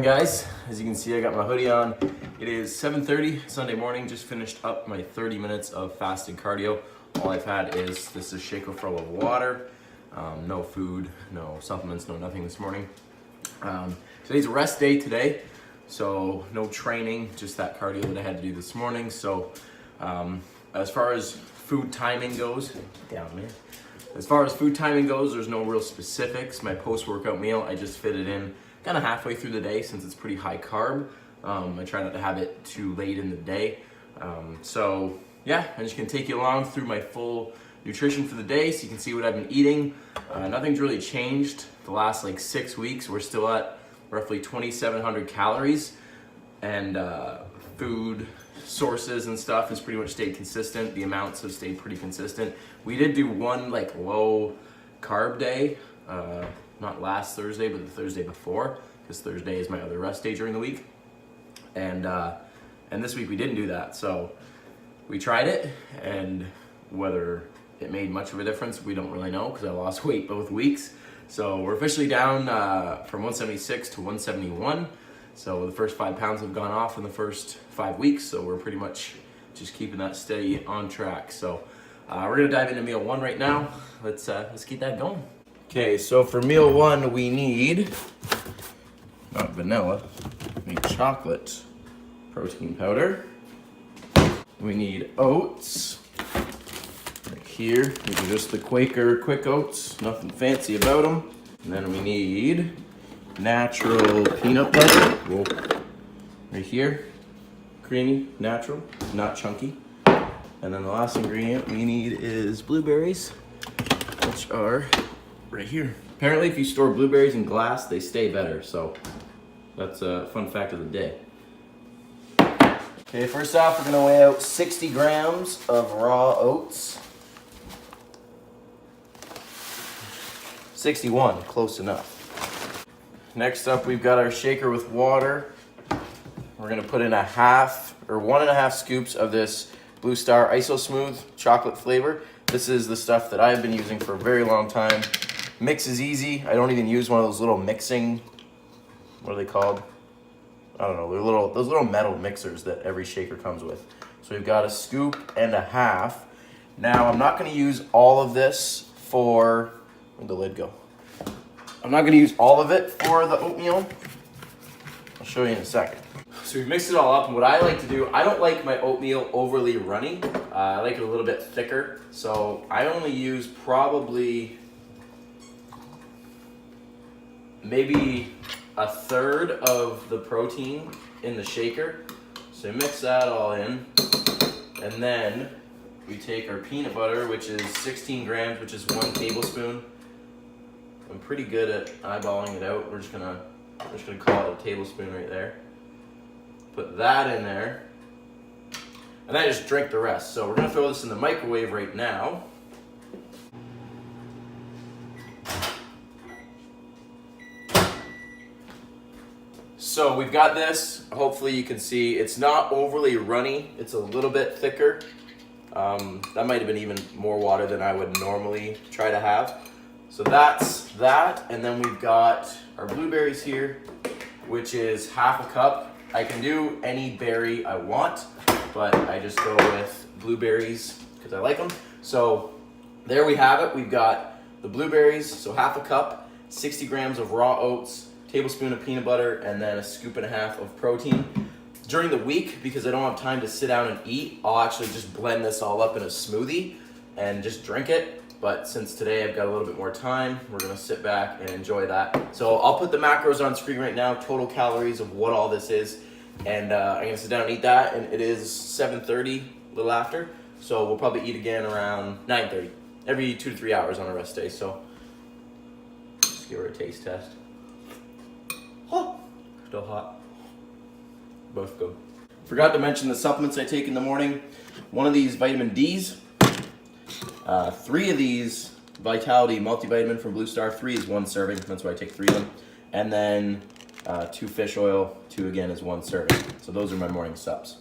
guys. As you can see, I got my hoodie on. It is 7:30 Sunday morning. Just finished up my 30 minutes of fasted cardio. All I've had is this is shake full of water, no food, no supplements, no nothing this morning. Today's a rest day today, so no training, just that cardio that I had to do this morning. So as far as food timing goes, As far as food timing goes, there's no real specifics. My post-workout meal, I just fit it in kind of halfway through the day since it's pretty high carb. I try not to have it too late in the day. So yeah, I'm just gonna take you along through my full nutrition for the day so you can see what I've been eating. Nothing's really changed the last like 6 weeks. We're still at roughly 2,700 calories, and food sources and stuff has pretty much stayed consistent. The amounts have stayed pretty consistent. We did do one like low carb day, not last Thursday, but the Thursday before, because Thursday is my other rest day during the week. And this week we didn't do that. So we tried it, and whether it made much of a difference, we don't really know, because I lost weight both weeks. So we're officially down from 176 to 171. So the first 5 pounds have gone off in the first 5 weeks. So we're pretty much just keeping that steady on track. So we're gonna dive into meal one right now. Let's keep that going. Okay, so for meal one, we need, not vanilla, we need chocolate protein powder. We need oats. Right here, these are just the Quaker quick oats, nothing fancy about them. And then we need natural peanut butter. Whoa. Right here, creamy, natural, not chunky. And then the last ingredient we need is blueberries, which are right here. Apparently if you store blueberries in glass, they stay better. So that's a fun fact of the day. Okay, first off, we're gonna weigh out 60 grams of raw oats. 61, close enough. Next up, we've got our shaker with water. We're gonna put in 1.5 scoops of this Blue Star Iso Smooth chocolate flavor. This is the stuff that I've been using for a very long time. Mix is easy. I don't even use one of those little mixing, what are they called? I don't know, they're those little metal mixers that every shaker comes with. So we've got 1.5 scoops. Now I'm not gonna use all of this for, where'd the lid go? I'm not gonna use all of it for the oatmeal. I'll show you in a second. So we mixed it all up, and what I like to do, I don't like my oatmeal overly runny. I like it a little bit thicker. So I only use probably maybe 1/3 of the protein in the shaker. So we mix that all in, and then we take our peanut butter, which is 16 grams, which is 1 tablespoon. I'm pretty good at eyeballing it out. We're just gonna call it a tablespoon right there. Put that in there, and then just drink the rest. So we're gonna throw this in the microwave right now. So we've got this. Hopefully you can see it's not overly runny. It's a little bit thicker. That might have been even more water than I would normally try to have. So that's that, and then we've got our blueberries here, which is 1/2 cup. I can do any berry I want, but I just go with blueberries because I like them. So there we have it. We've got the blueberries, so 1/2 cup, 60 grams of raw oats, tablespoon of peanut butter, and then 1.5 scoops of protein. During the week, because I don't have time to sit down and eat, I'll actually just blend this all up in a smoothie and just drink it. But since today I've got a little bit more time, we're gonna sit back and enjoy that. So I'll put the macros on screen right now, total calories of what all this is. And I'm gonna sit down and eat that, and it is 7:30, a little after. So we'll probably eat again around 9:30, every 2 to 3 hours on a rest day. So just give her a taste test. Oh, still hot. Both good. Forgot to mention the supplements I take in the morning. One of these vitamin D's. 3 of these Vitality multivitamin from Blue Star. 3 is 1 serving, that's why I take 3 of them. And then 2 fish oil, 2 again is 1 serving. So those are my morning subs.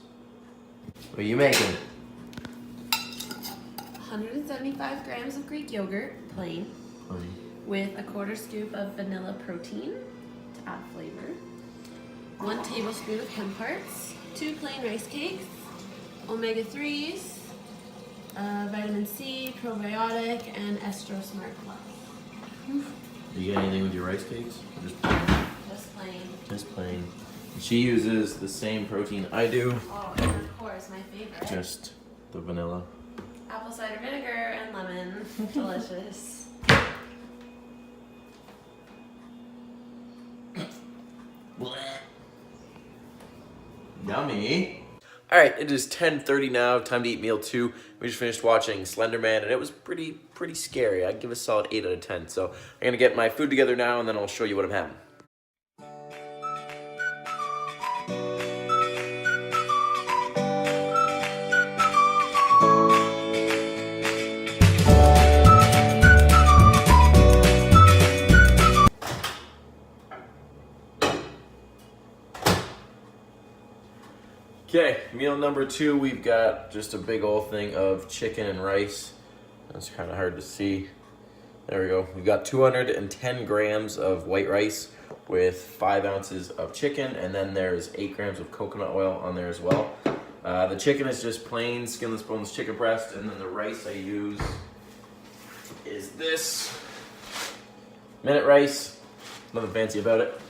What are you making? 175 grams of Greek yogurt, plain, with 1/4 scoop of vanilla protein to add flavor. 1 tablespoon of hemp hearts, 2 plain rice cakes, omega-3s, vitamin C, probiotic, and Estro Smart Plus. Do you get anything with your rice cakes? Or just plain? Just plain. Just plain. She uses the same protein I do. Oh, and of course, my favorite. Just the vanilla. Apple cider vinegar and lemon. Delicious. Yummy. All right, it is 10:30 now. Time to eat meal 2. We just finished watching Slender Man, and it was pretty scary. I'd give it a solid 8 out of 10. So I'm gonna get my food together now, and then I'll show you what I'm having. Okay, meal number 2, we've got just a big old thing of chicken and rice. That's kind of hard to see. There we go. We've got 210 grams of white rice with 5 ounces of chicken, and then there's 8 grams of coconut oil on there as well. The chicken is just plain skinless, boneless chicken breast, and then the rice I use is this minute rice. Nothing fancy about it.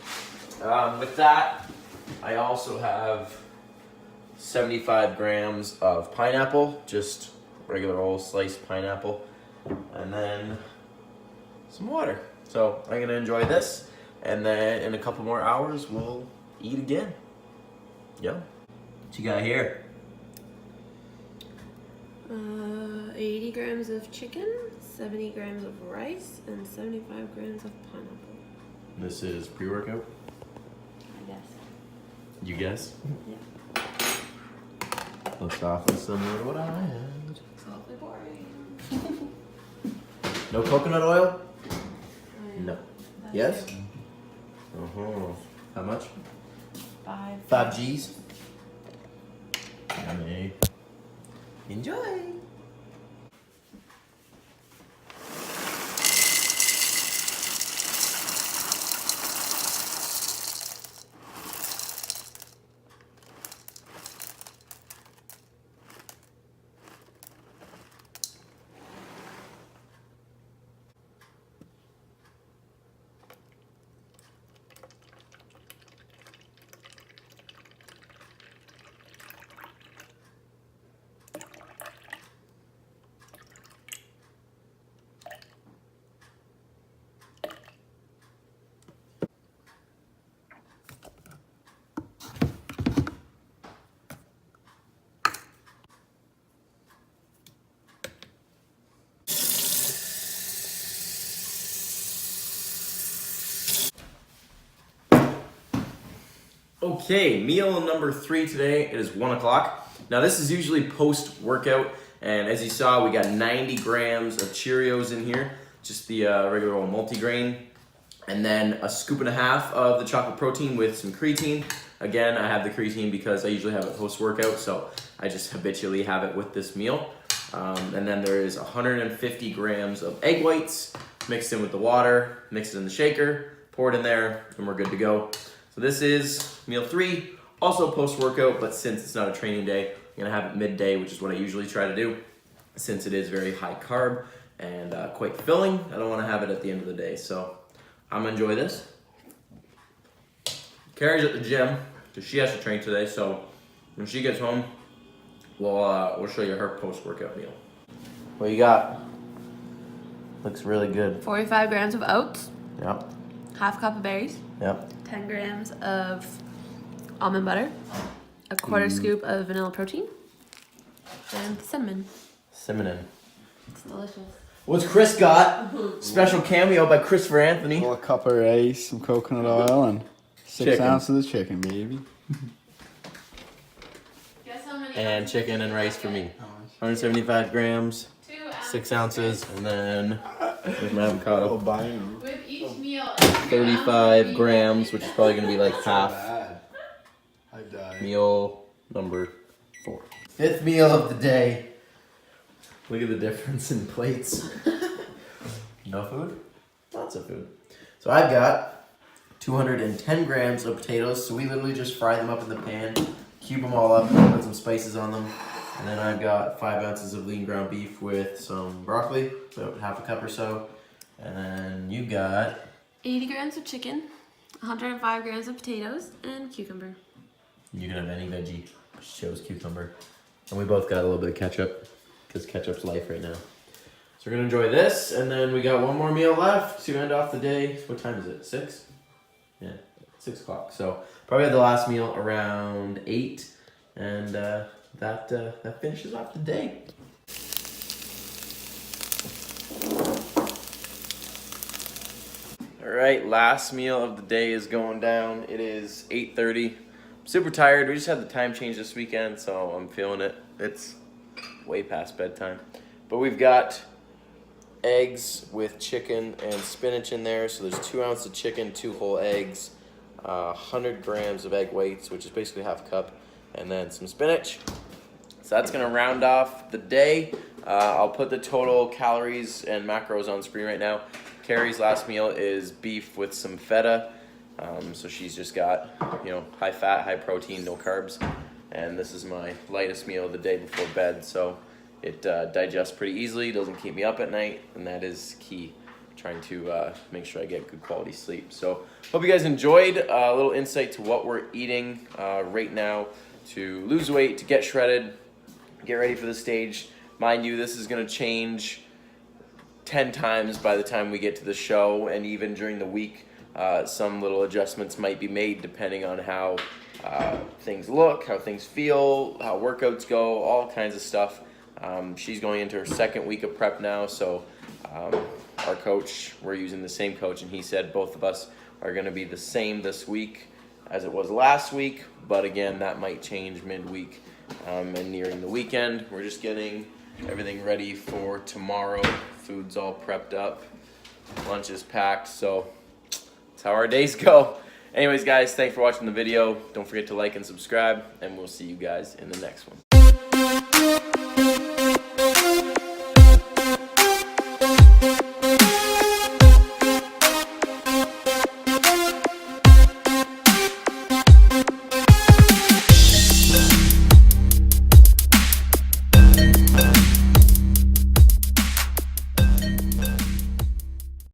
With that, I also have 75 grams of pineapple, just regular old sliced pineapple, and then some water. So I'm gonna enjoy this, and then in a couple more hours we'll eat again. Yeah. What you got here? 80 grams of chicken, 70 grams of rice, and 75 grams of pineapple. This is pre-workout? I guess. You guess? Yeah. Looks awfully similar to what I had. It's awfully boring. No coconut oil? No. That's Yes? it. How much? 5. 5 G's. Yummy. Enjoy. Okay, meal number 3 today. It is 1 o'clock. Now this is usually post-workout, and as you saw, we got 90 grams of Cheerios in here, just the regular old multigrain, and then a scoop and a half of the chocolate protein with some creatine. Again, I have the creatine because I usually have it post-workout, so I just habitually have it with this meal. And then there is 150 grams of egg whites mixed in with the water, mixed it in the shaker, pour it in there, and we're good to go. So this is meal 3, also post-workout, but since it's not a training day, I'm gonna have it midday, which is what I usually try to do. Since it is very high carb and quite filling, I don't wanna have it at the end of the day. So I'm gonna enjoy this. Carrie's at the gym, because she has to train today, so when she gets home, we'll show you her post-workout meal. What you got? Looks really good. 45 grams of oats, Yep, half cup of berries, yep. 10 grams of almond butter, a quarter scoop of vanilla protein, and cinnamon. Cinnamon. It's delicious. What's Chris got? Special cameo by Christopher Anthony. A cup of rice, some coconut oil, and 6 Chicken. ounces of chicken, baby. Guess how many And chicken and rice for me. 175 grams, 6 ounces, and then there's my avocado. Albino. With each meal, 35 grams, which is probably gonna be like half. Bad. I died. Meal number 4. 5th meal of the day. Look at the difference in plates. No food? Lots of food. So I've got 210 grams of potatoes. So we literally just fry them up in the pan, cube them all up, put some spices on them. And then I've got 5 ounces of lean ground beef with some broccoli, about half a cup or so. And then you got 80 grams of chicken, 105 grams of potatoes, and cucumber. You can have any veggie. She chose cucumber. And we both got a little bit of ketchup, because ketchup's life right now. So we're gonna enjoy this, and then we got one more meal left to end off the day. What time is it? 6? Yeah, 6 o'clock. So probably the last meal around 8, and that finishes off the day. All right, last meal of the day is going down. It is 8:30. Super tired. We just had the time change this weekend, so I'm feeling it. It's way past bedtime, but we've got eggs with chicken and spinach in there. So there's 2 ounces of chicken, 2 whole eggs, 100 grams of egg whites, which is basically half a cup, and then some spinach. So that's gonna round off the day. I'll put the total calories and macros on screen right now. Carrie's last meal is beef with some feta. So she's just got, high fat, high protein, no carbs. And this is my lightest meal of the day before bed. So it digests pretty easily, doesn't keep me up at night, and that is key. Trying to make sure I get good quality sleep. So hope you guys enjoyed a little insight to what we're eating right now to lose weight, to get shredded, get ready for the stage. Mind you, this is gonna change 10 times by the time we get to the show, and even during the week, some little adjustments might be made depending on how things look, how things feel, how workouts go, all kinds of stuff. She's going into her 2nd week of prep now, so our coach, we're using the same coach, and he said both of us are going to be the same this week as it was last week, but again, that might change midweek and nearing the weekend. We're just getting everything ready for tomorrow. Food's all prepped up, lunch is packed, so that's how our days go. Anyways, guys, thanks for watching the video. Don't forget to like and subscribe, and we'll see you guys in the next one.